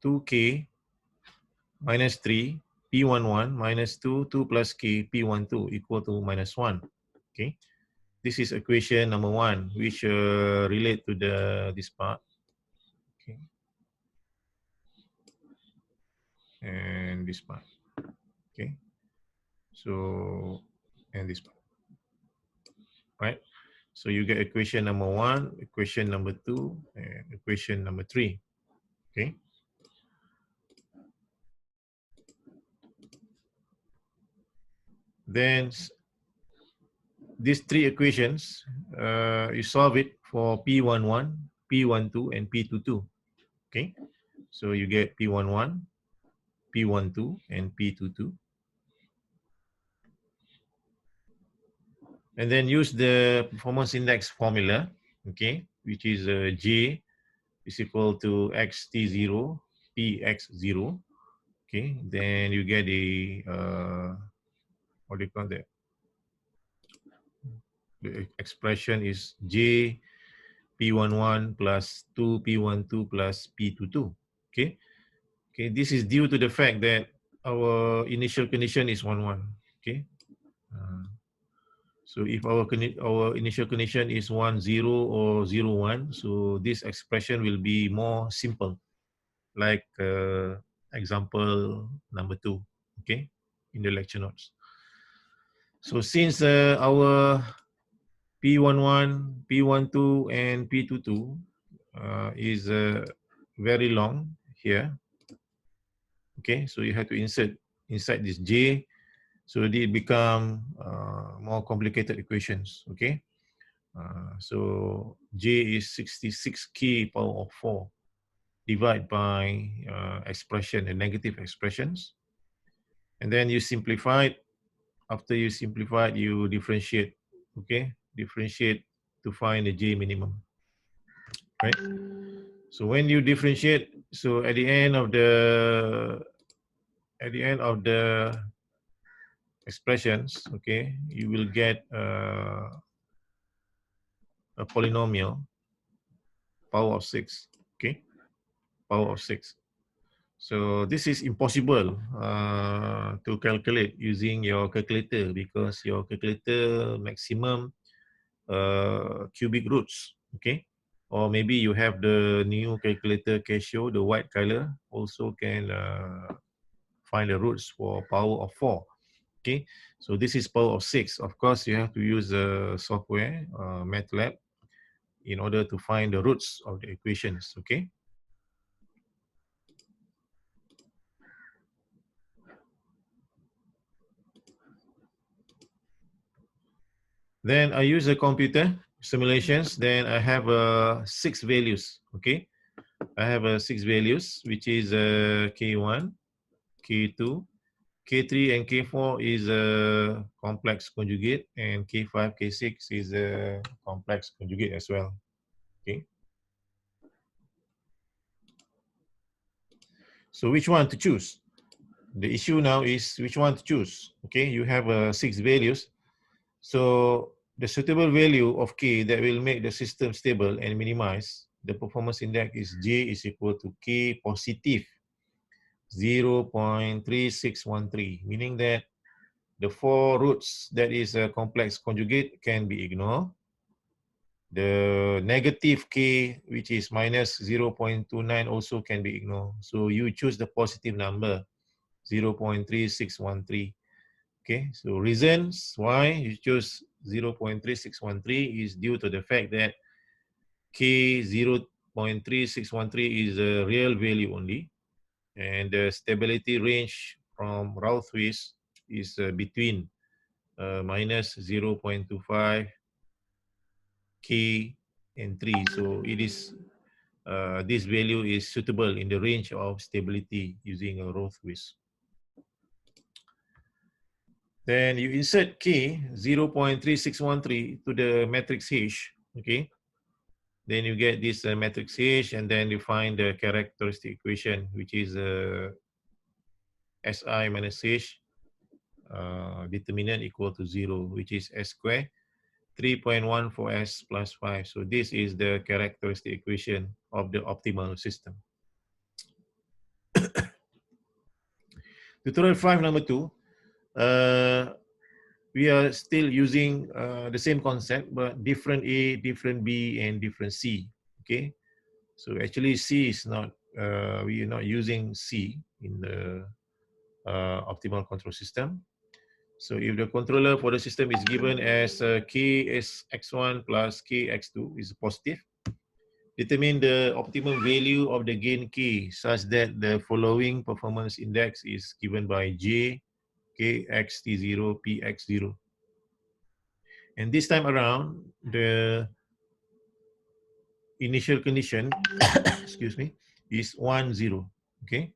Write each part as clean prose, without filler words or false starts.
2k minus 3 P11 minus 2 plus k P12 equal to minus 1. Okay, this is equation number 1, which relate to this part. Okay, and this part. Okay, so and this part, right? So you get equation number 1, equation number 2, and equation number 3. Okay. Then these 3 equations, you solve it for P11, P12, and P22. Okay. So you get P11, P12, and P22. And then use the performance index formula, okay, which is J is equal to XT0, PX0. Okay, then you get a, what do you call that? The expression is J P11 plus 2 P12 plus P22. Okay, okay, this is due to the fact that our initial condition is 1, 1. Okay. So if our initial condition is 1, 0 or 0, 1, so this expression will be more simple, like example number 2, okay, in the lecture notes. So since our P11, P12, and P22 is very long here, okay, so you have to insert inside this J, so they become more complicated equations, okay. So J is 66k power of 4 divided by expression and negative expressions. And then you simplify it. After you simplify it, you differentiate, okay? Differentiate to find the J minimum, right? So when you differentiate, so at the end of the expressions, okay, you will get a polynomial power of 6, okay, power of 6. So this is impossible to calculate using your calculator, because your calculator maximum cubic roots, okay? Or maybe you have the new calculator Casio, the white color, also can find the roots for power of 4. Okay, so this is power of 6. Of course, you have to use the software, MATLAB, in order to find the roots of the equations, okay? Then I use a computer simulations, then I have 6 values, okay? I have 6 values, which is K1, K2, K3 and K4 is a complex conjugate, and K5, K6 is a complex conjugate as well. Okay. So which one to choose? The issue now is which one to choose. Okay, you have 6 values. So the suitable value of K that will make the system stable and minimize the performance index is J is equal to K positive 0.3613, meaning that the 4 roots that is a complex conjugate can be ignored. The negative k, which is minus 0.29, also can be ignored. So you choose the positive number, 0.3613. Okay, so reasons why you choose 0.3613 is due to the fact that k 0.3613 is a real value only, and the stability range from Routhwitz is between minus 0.25 k and 3. So it is this value is suitable in the range of stability using a Routhwitz. Then you insert k 0.3613 to the matrix H, okay? Then you get this matrix H, and then you find the characteristic equation, which is Si minus H determinant equal to 0, which is S square 3.14S plus 5. So this is the characteristic equation of the optimal system. Tutorial 5 number 2, we are still using the same concept, but different A, different B, and different C. Okay, so actually C is not, we are not using C in the optimal control system. So if the controller for the system is given as K is x1 plus K x2 is positive, determine the optimum value of the gain K such that the following performance index is given by J, K, xt0, P, x0. And this time around, the initial condition, excuse me, is 1, 0, okay?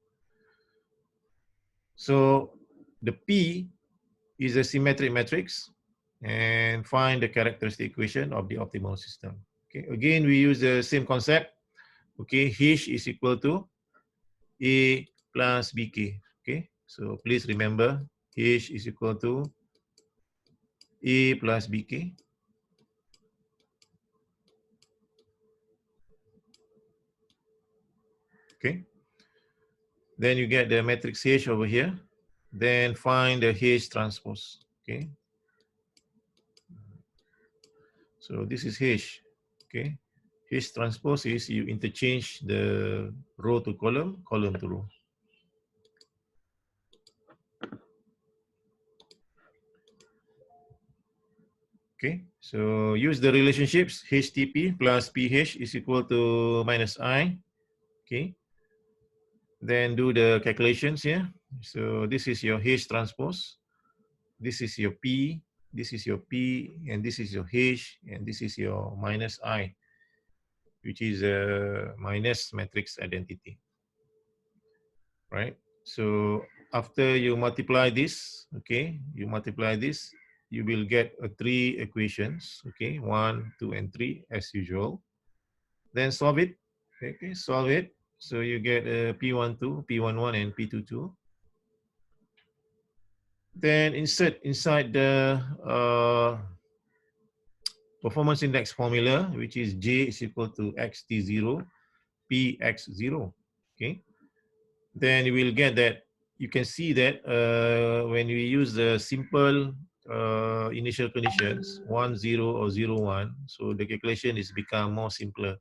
So the P is a symmetric matrix and find the characteristic equation of the optimal system. Okay, again, we use the same concept. Okay, H is equal to A plus BK. Okay, so please remember H is equal to A plus BK. Okay, then you get the matrix H over here. Then find the H transpose. Okay, so this is H. Okay, H transpose is you interchange the row to column, column to row. Okay, so use the relationships HTP plus PH is equal to minus I. Okay, then do the calculations here. So this is your H transpose, this is your P, this is your P, and this is your H, and this is your minus I, which is a minus matrix identity, right? So after you multiply this, okay, you multiply this, you will get 3 equations, okay, 1, 2, and 3 as usual. Then solve it, okay, solve it. So you get P12, P11, and P22. Then insert inside the performance index formula, which is J is equal to xt0, px0, okay? Then you will get that, you can see that when we use the simple initial conditions, 1, 0, or 0, 1, so the calculation is become more simpler.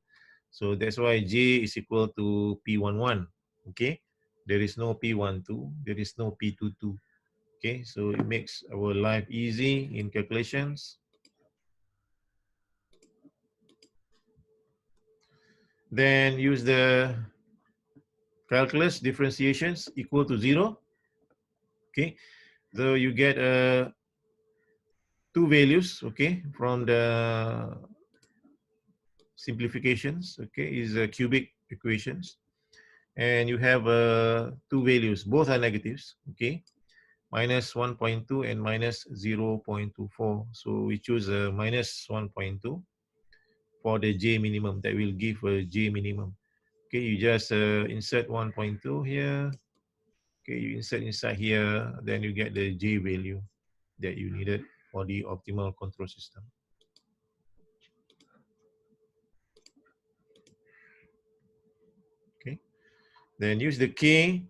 So that's why J is equal to P11, okay? There is no P12, there is no P22, okay? So it makes our life easy in calculations. Then use the calculus differentiations equal to 0, okay? So you get 2 values, okay, from the simplifications, okay, is cubic equations. And you have 2 values, both are negatives, okay, minus 1.2 and minus 0.24. So we choose minus 1.2 for the J minimum. That will give a J minimum. Okay, you just insert 1.2 here. Okay, you insert inside here, then you get the J value that you needed for the optimal control system. Okay, then use the K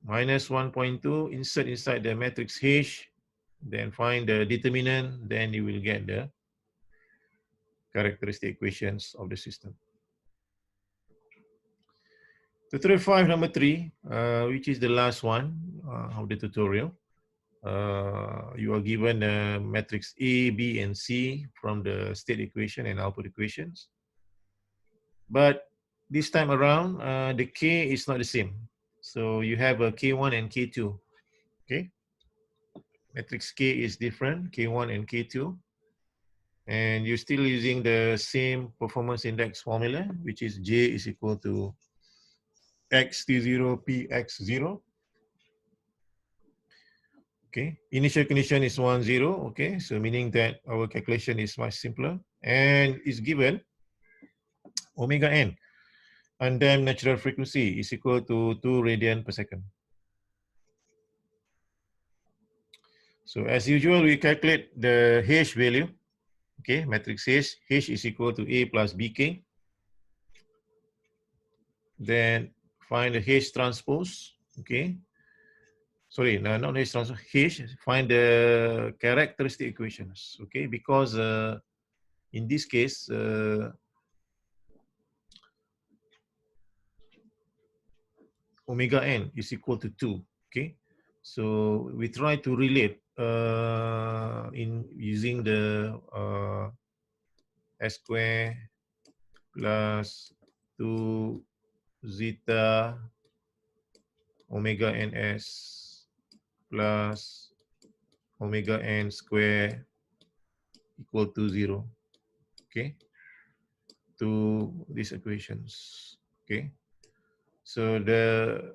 minus 1.2, insert inside the matrix H, then find the determinant, then you will get the characteristic equations of the system. Tutorial 5 number 3, which is the last one of the tutorial. You are given a matrix A, B, and C from the state equation and output equations. But this time around, the K is not the same. So you have a K1 and K2, okay? Matrix K is different, K1 and K2. And you're still using the same performance index formula, which is J is equal to xt0, px0. Okay, initial condition is 1, 0, okay, so meaning that our calculation is much simpler, and is given omega n, undamped natural frequency, is equal to 2 radian per second. So as usual, we calculate the H value, okay, matrix H, H is equal to A plus BK. Then find the H transpose, okay. sorry, no, not H transpose H, find the characteristic equations, okay? Because in this case, omega n is equal to 2, okay? So we try to relate in using the s square plus 2 zeta omega ns plus omega n square equal to 0, okay, to these equations, okay. So the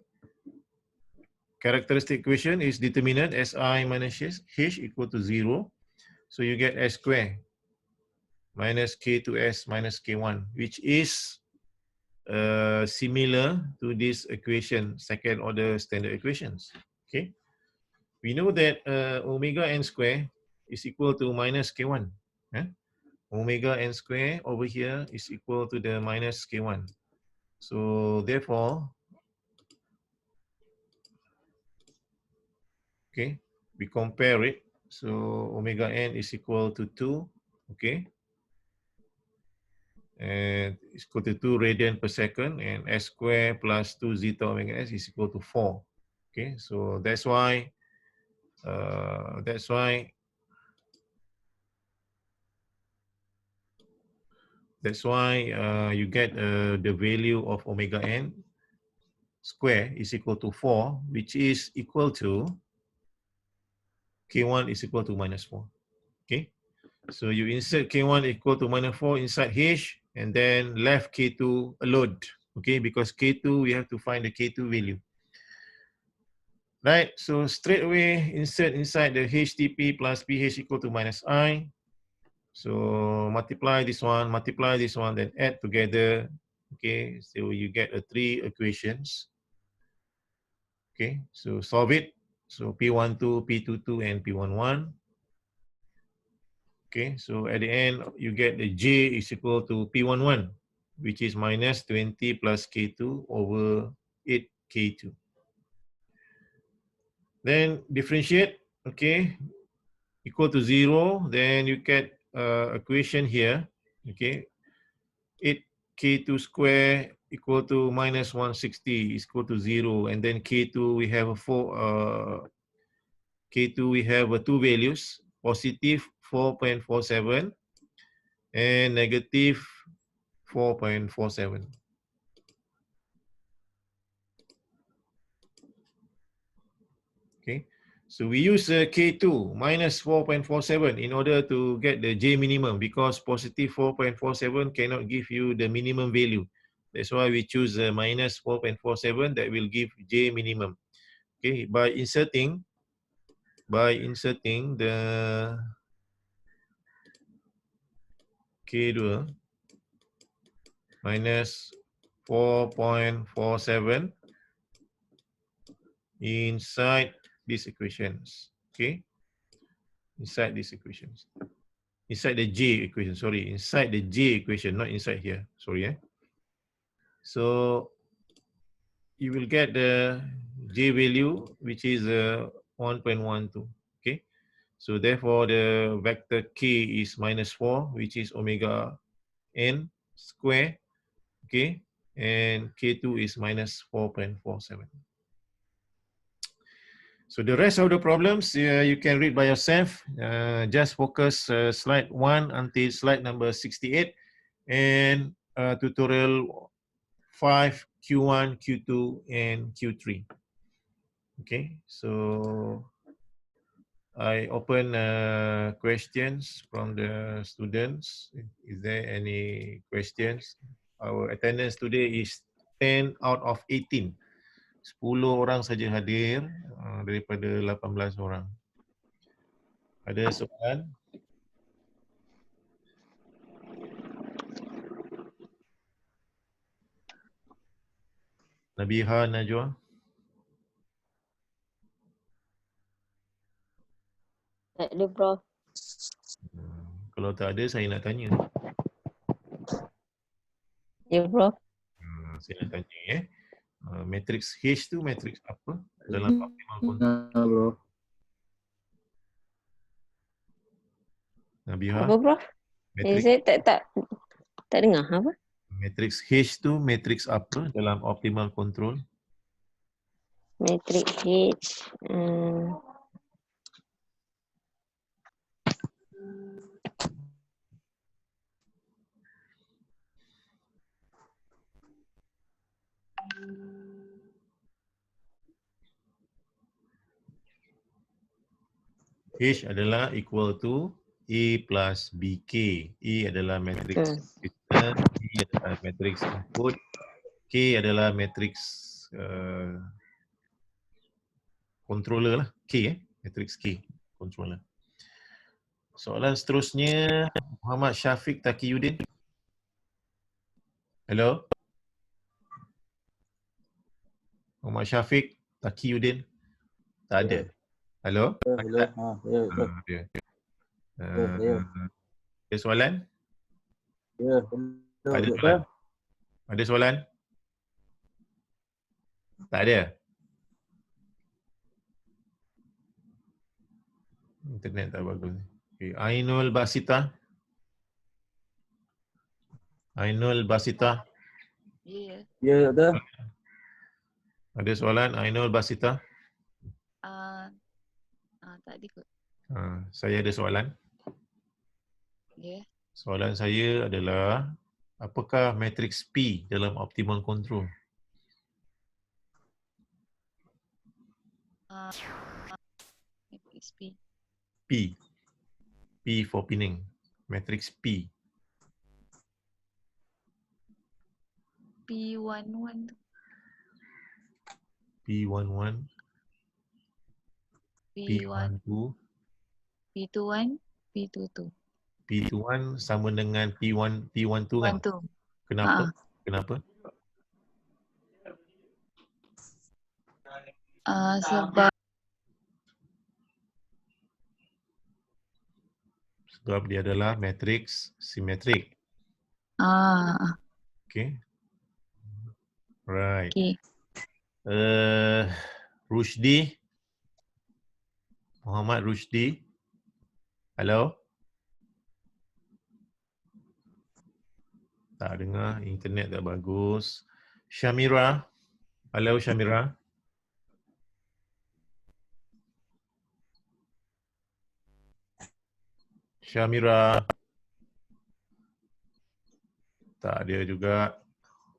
characteristic equation is determinant Si minus H equal to 0. So you get S square minus K2S minus K1, which is similar to this equation, second order standard equations, okay. We know that omega n square is equal to minus K1. Eh? Omega n square over here is equal to the minus K1. So therefore, okay, we compare it. So omega n is equal to 2, okay, and it's equal to 2 radian per second, and s square plus 2 zeta omega s is equal to 4. Okay, so that's why you get the value of omega n square is equal to 4, which is equal to K1 is equal to minus 4. Okay, so you insert K1 equal to minus 4 inside H, and then left K2 alone. Okay, because K2, we have to find the K2 value. Right, so straight away insert inside the HTP plus PH equal to minus I. So multiply this one, then add together. Okay, so you get 3 equations. Okay, so solve it. So P12, P22, and P11. Okay, so at the end, you get the J is equal to P11, which is minus 20 plus K2 over 8 K2. Then differentiate, okay, equal to 0, then you get equation here, okay, 8K2 square equal to minus 160 is equal to 0, and then K2, we have K2, we have 2 values, positive 4.47 and negative 4.47. Okay, so we use K2 minus 4.47 in order to get the J minimum, because positive 4.47 cannot give you the minimum value. That's why we choose minus 4.47 that will give J minimum. Okay, by inserting the K2 minus 4.47 inside these equations. Okay, inside these equations. Inside the J equation, sorry, inside the J equation, not inside here, sorry. So you will get the J value, which is 1.12, okay? So therefore the vector K is minus 4, which is omega n square, okay? And K2 is minus 4.47. So the rest of the problems you can read by yourself. Just focus slide 1 until slide number 68 and tutorial 5, Q1, Q2, and Q3. Okay, so I open questions from the students. Is there any questions? Our attendance today is 10 out of 18. 10 orang saja hadir daripada 18 orang. Ada soalan? Nabiha, Najwa? Tak ada, Prof. Kalau tak ada, saya nak tanya. Ya, Prof. Saya nak tanya. Matrix H tu matrix apa? dalam optimal control. Bro. Nabiha, Apa, Prof? matrix Saya tak dengar apa? matrix H tu matrix apa dalam optimal control? Matrix H. H adalah equal to A plus BK. E adalah matrix resistance, B adalah matrix input, K adalah matrix controller lah. K matrix K controller. Soalan seterusnya, Muhammad Syafiq Taqiyuddin. Hello? Muhammad Syafiq Taqiyuddin. Tak ada. Hello? Hello. Ya, betul. Ada. Ya. Ada soalan? Ya, Ada betul. soalan? Ada soalan? Tak ada? Internet tak bagus. Okay. Ainul Basita. Ainul Basita. Ya. Ya, betul. Ada soalan Ainul Basita? Tak ada kot. Saya ada soalan. Ya. Soalan saya adalah, apakah matriks P dalam optimal control? Matrix P. P. P for pinning. Matriks P. P11 tu. P11, P1, P12, P21, P22. P21 sama dengan P12 kan? 1 tu. Kenapa? Kenapa? Sebab Sebab dia adalah matriks simetrik. Okay. Right. okay. Rushdi. Muhammad Rushdi. Hello? Tak dengar, internet tak bagus. Shamira. Hello Shamira. Shamira. Tak ada juga.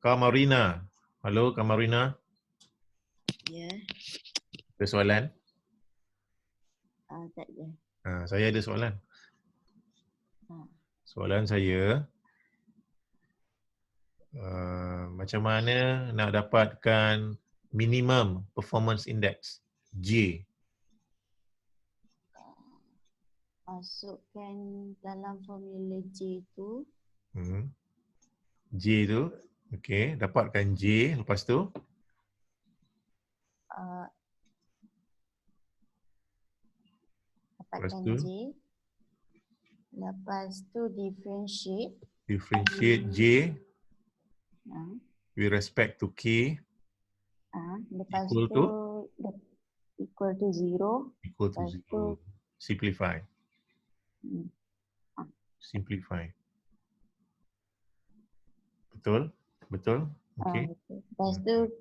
Kamarina. Hello Kamarina. Ya, Ada soalan? tak ada. Saya ada soalan. Ha. Soalan saya, macam mana nak dapatkan minimum performance index J? Masukkan dalam formula J tu, J tu, okey, dapatkan J, lepas tu dapatkan tu? J. Lepas tu differentiate. differentiate J with respect to K Lepas equal tu to equal to 0. equal to Lepas 0. Simplify. Hmm. Simplify. Betul? Betul? Okey. Betul.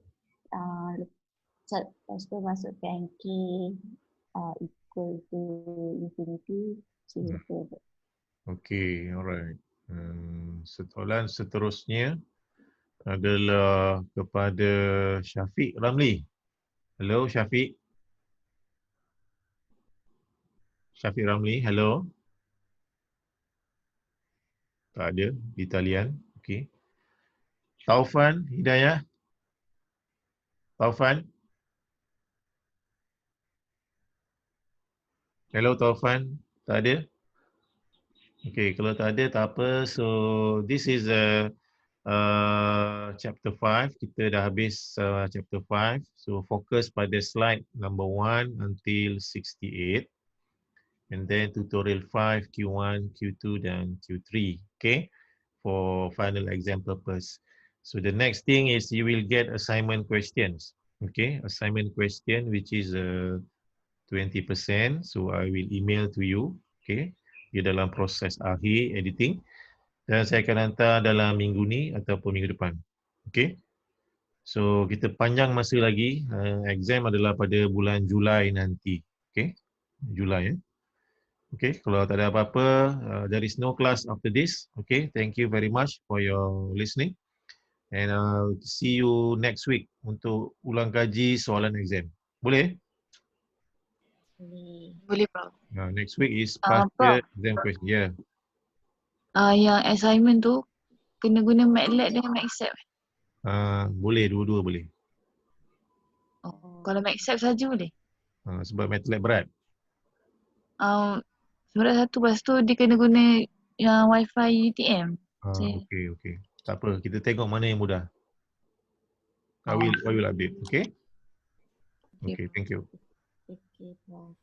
Lepas tu masukkan K equal to infinity. Okey, alright. Soalan seterusnya adalah kepada Syafiq Ramli. Hello Syafiq. Syafiq Ramli, hello. Tak ada di talian. Okey. Taufan Hidayah. Taufan. Hello Taufan. Tak ada? Okey, kalau tak ada tak apa. So this is chapter 5. Kita dah habis chapter 5. So fokus pada slide number 1 until 68. And then tutorial 5, Q1, Q2 dan Q3. Okay, for final exam purpose. So the next thing is you will get assignment questions. Okay, assignment question which is 20%. So I will email to you. Okay, dia dalam proses akhir editing dan saya akan hantar dalam minggu ni ataupun minggu depan. Okay, so kita panjang masa lagi. Exam adalah pada bulan Julai nanti. Okay, Julai ya. Okay, kalau tak ada apa-apa, there is no class after this. Okay, thank you very much for your listening. And see you next week untuk ulang kaji soalan exam. Boleh? Boleh, Prof. Next week is Prof. past year exam question. Yeah. Yang assignment tu kena guna MATLAB dengan MATSAP. Boleh, dua-dua boleh. Kalau MATSAP saja boleh. Sebab MATLAB berat. Surat satu, lepas tu dia kena guna yang WiFi UTM. Okay. Tak apa, kita tengok mana yang mudah. I will update. Okay? Okay, thank you. Okay, Prof.